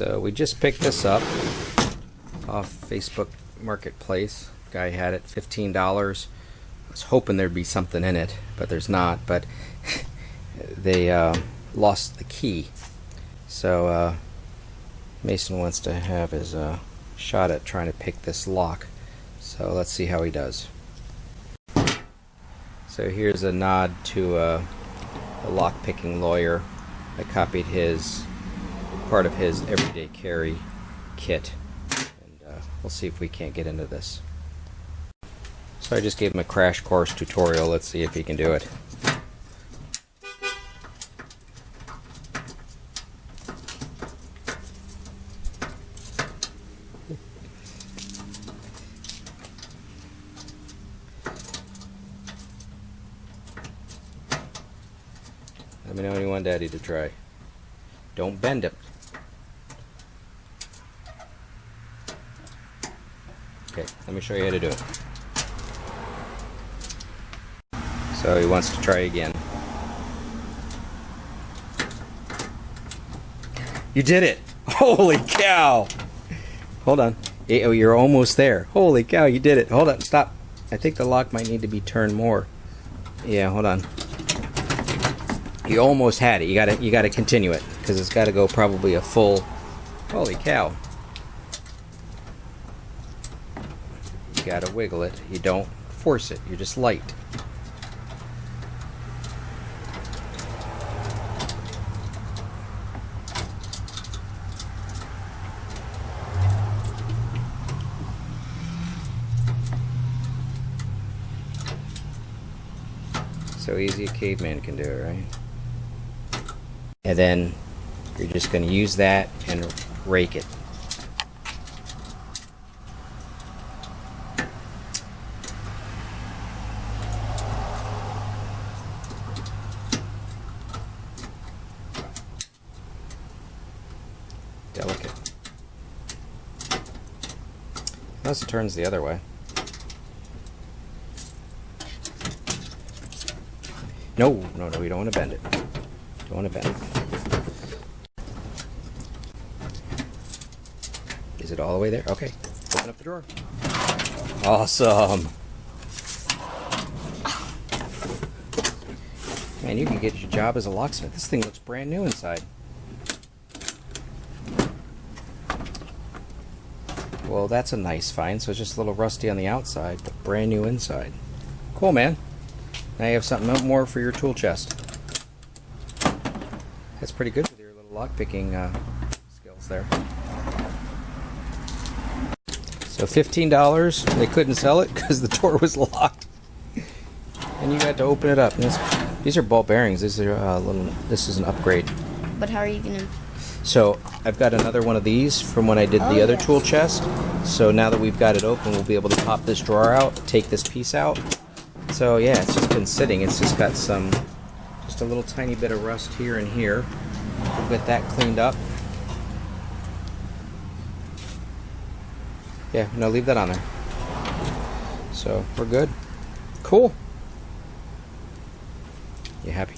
So we just picked this up off Facebook Marketplace. Guy had it $15. I was hoping there'd be something in it, but there's not. But they lost the key. So Mason wants to have his shot at trying to pick this lock. So let's see how he does. So here's a nod to a lock-picking lawyer. I copied part of his everyday carry kit, and we'll see if we can't get into this. So I just gave him a crash course tutorial. Let's see if he can do it. Let me know when you want Daddy to try. Don't bend him. Okay, let me show you how to do it. So he wants to try again. You did it! Holy cow! Hold on. Oh, you're almost there. Holy cow, you did it. Hold on, stop. I think the lock might need to be turned more. Yeah, hold on. You almost had it. You gotta continue it, because it's got to go probably a full. Holy cow! You gotta wiggle it. You don't force it. You're just light. So easy a caveman can do it, right? And then you're just going to use that and rake it. Delicate. Unless it turns the other way. No, you don't want to bend it. Don't want to bend it. Is it all the way there? Okay. Open up the drawer. Awesome. Man, you can get your job as a locksmith. This thing looks brand new inside. Well, that's a nice find. So it's just a little rusty on the outside, but brand new inside. Cool, man. Now you have something more for your tool chest. That's pretty good with your little lock-picking skills there. So $15. They couldn't sell it because the door was locked, and you had to open it up. And these are ball bearings. These are this is an upgrade. But how are you gonna? So I've got another one of these from when I did the other tool chest. So now that we've got it open, we'll be able to pop this drawer out, take this piece out. So yeah, it's just been sitting. It's just got just a little tiny bit of rust here and here. We'll get that cleaned up. Yeah, no, leave that on there. So we're good. Cool. You happy?